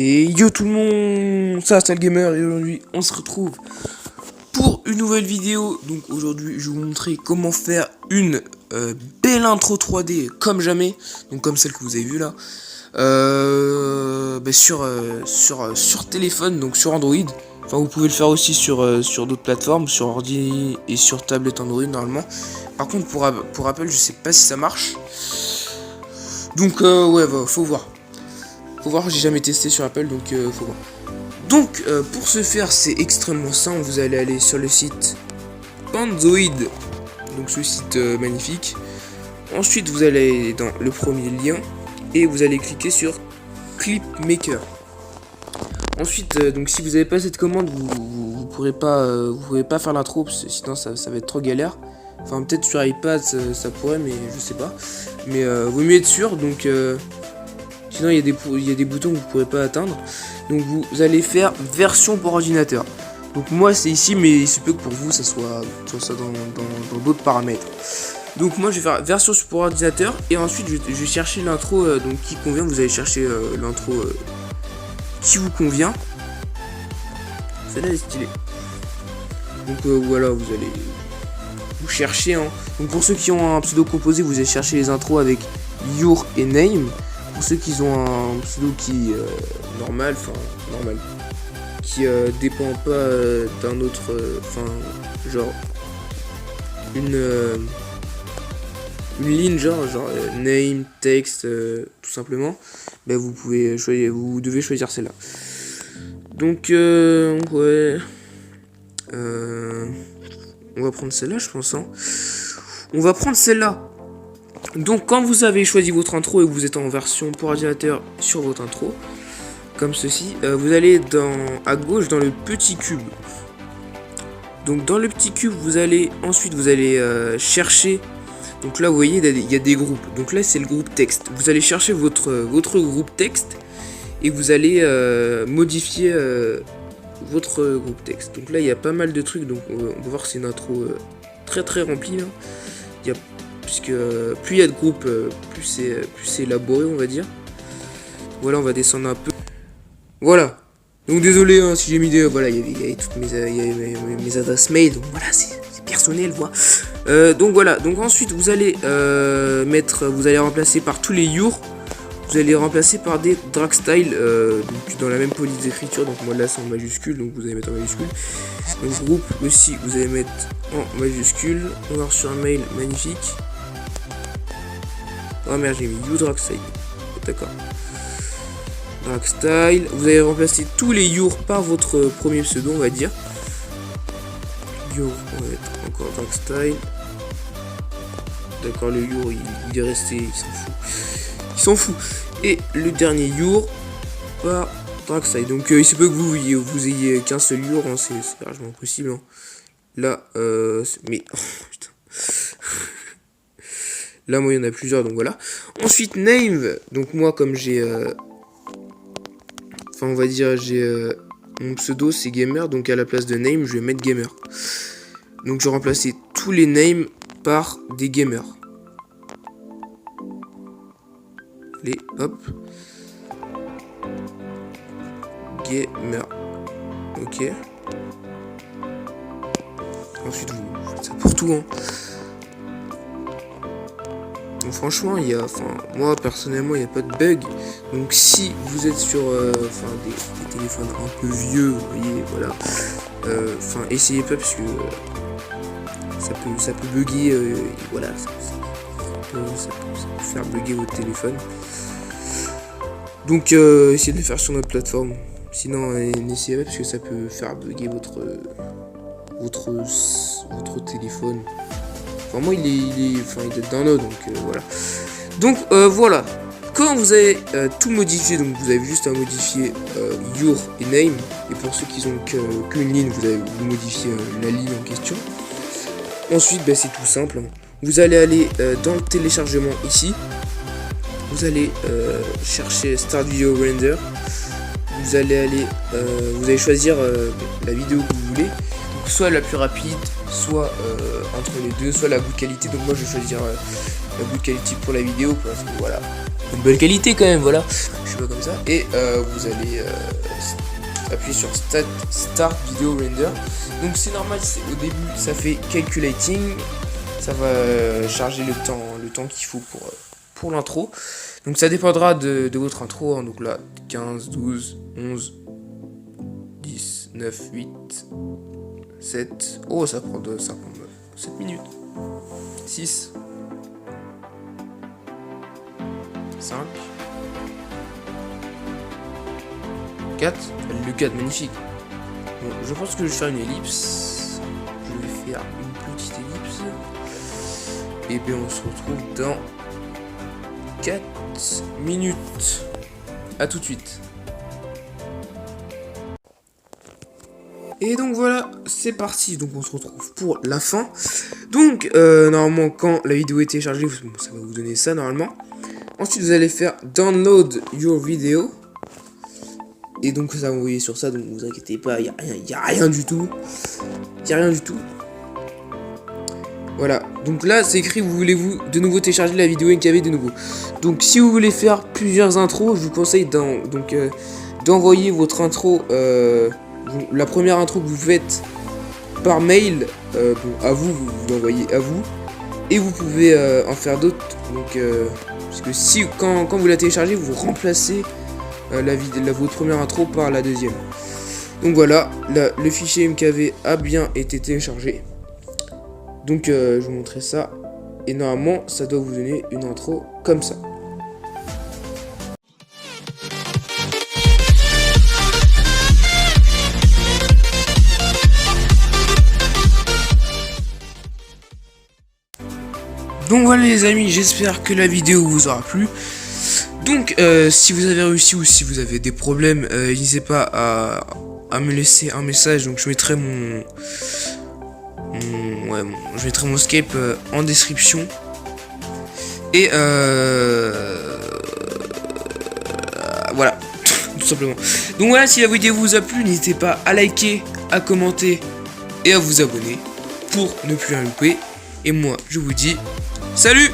Et yo tout le monde, ça c'est le gamer et aujourd'hui on se retrouve pour une nouvelle vidéo. Donc aujourd'hui je vais vous montrer comment faire une belle intro 3D comme jamais, donc comme celle que vous avez vue là, sur téléphone, donc sur Android. Enfin vous pouvez le faire aussi sur d'autres plateformes, sur ordi et sur tablette Android normalement. Par contre pour Apple je sais pas si ça marche. Donc ouais faut voir. Faut voir, j'ai jamais testé sur Apple, donc faut voir. Donc pour ce faire, c'est extrêmement simple. Vous allez aller sur le site Panzoid, donc ce site magnifique. Ensuite, vous allez dans le premier lien et vous allez cliquer sur Clipmaker. Ensuite, donc si vous n'avez pas cette commande, vous pourrez pas faire l'intro, sinon ça va être trop galère. Enfin, peut-être sur iPad ça pourrait, mais je sais pas. Mais vaut mieux être sûr, donc. Sinon il y a des boutons que vous ne pourrez pas atteindre. Donc vous allez faire version pour ordinateur. Donc moi c'est ici, mais il se peut que pour vous ça soit dans d'autres paramètres. Donc moi je vais faire version pour ordinateur. Et ensuite je vais chercher l'intro qui convient. Vous allez chercher l'intro qui vous convient. Celle-là est stylée. Donc voilà, vous allez vous chercher hein. Donc pour ceux qui ont un pseudo composé, vous allez chercher les intros avec your et name. Pour ceux qui ont un pseudo qui normal, qui dépend pas d'un autre, genre une ligne genre name, text, tout simplement, ben vous pouvez choisir, vous devez choisir celle-là. Donc ouais, on va prendre celle-là, je pense. Hein. On va prendre celle-là. Donc quand vous avez choisi votre intro et que vous êtes en version pour ordinateur sur votre intro, comme ceci, vous allez à gauche dans le petit cube. Donc dans le petit cube, vous allez chercher. Donc là vous voyez il y a des groupes. Donc là c'est le groupe texte. Vous allez chercher votre groupe texte et vous allez modifier votre groupe texte. Donc là il y a pas mal de trucs. Donc on va voir que c'est une intro très remplie. Là. Puisque plus il y a de groupes, plus c'est élaboré, on va dire. Voilà, on va descendre un peu. Voilà. Donc désolé hein, si j'ai mis des... Voilà, il y avait toutes mes adresses mail. Donc voilà, c'est personnel, voilà. Donc voilà. Donc ensuite, vous allez remplacer par tous les your. Vous allez remplacer par des drag style donc dans la même police d'écriture. Donc moi là c'est en majuscule, donc vous allez mettre en majuscule. Donc groupe aussi, vous allez mettre en majuscule. On va sur un mail magnifique. Oh merde, j'ai mis you drag style. D'accord. Drag style. Vous allez remplacer tous les your par votre premier pseudo, on va dire. Your, on va mettre encore drag style. D'accord, le your il est resté, il s'en fout. Et le dernier your par drag style. Donc il se peut que vous ayez qu'un seul your, hein, c'est largement possible. Hein. Là, mais oh, putain. Là, moi, il y en a plusieurs, donc voilà. Ensuite, name. Donc moi, comme j'ai... on va dire, j'ai... mon pseudo, c'est gamer. Donc à la place de name, je vais mettre gamer. Donc je vais remplacer tous les names par des gamers. Allez, hop. Gamer. Ok. Ensuite, vous faites ça pour tout, hein. Donc franchement, moi personnellement, il n'y a pas de bug. Donc si vous êtes sur des téléphones un peu vieux, vous voyez, voilà. Essayez pas parce que ça peut bugger. Et voilà, ça peut faire bugger votre téléphone. Donc essayez de le faire sur notre plateforme. Sinon, n'essayez pas parce que ça peut faire bugger votre téléphone. Enfin, moi il date d'un an, donc voilà. Donc voilà. Quand vous avez tout modifié, donc vous avez juste à modifier your et name. Et pour ceux qui ont qu'une ligne, vous modifiez la ligne en question. Ensuite, c'est tout simple. Hein. Vous allez aller dans le téléchargement ici. Vous allez chercher Start Video Render. Vous allez choisir la vidéo que vous voulez. Donc, soit la plus rapide, soit entre les deux, soit la good qualité. Donc moi je vais choisir la good quality pour la vidéo parce que voilà, une belle qualité quand même, voilà. Je suis pas comme ça. Et vous allez appuyer sur Start Video Render. Donc c'est normal, au début ça fait Calculating. Ça va charger le temps qu'il faut pour l'intro. Donc ça dépendra de votre intro, hein. Donc là, 15, 12, 11, 10, 9, 8, 7. Oh, ça prend 7 minutes. 6, 5, 4. Le 4, magnifique. Bon, je pense que je vais faire une ellipse. Je vais faire une petite ellipse. Et bien on se retrouve dans 4 minutes. A tout de suite. Et donc voilà, c'est parti. Donc on se retrouve pour la fin. Donc normalement quand la vidéo est téléchargée, ça va vous donner ça normalement. Ensuite vous allez faire download your video. Et donc ça va envoyer sur ça, donc vous inquiétez pas, il y a rien du tout. Il y a rien du tout. Voilà, donc là c'est écrit, vous voulez-vous de nouveau télécharger la vidéo NKV de nouveau. Donc si vous voulez faire plusieurs intros, je vous conseille d'envoyer votre intro, la première intro que vous faites par mail, à vous l'envoyez à vous. Et vous pouvez en faire d'autres, donc parce que si quand vous la téléchargez, vous remplacez votre première intro par la deuxième. Donc voilà, le fichier MKV a bien été téléchargé. Donc je vais vous montrer ça. Et normalement ça doit vous donner une intro comme ça. Donc voilà les amis, j'espère que la vidéo vous aura plu. Donc si vous avez réussi ou si vous avez des problèmes, n'hésitez pas à me laisser un message. Donc je mettrai je mettrai mon Skype en description. Et voilà, tout simplement. Donc voilà, si la vidéo vous a plu, n'hésitez pas à liker, à commenter et à vous abonner pour ne plus rien louper. Et moi, je vous dis salut!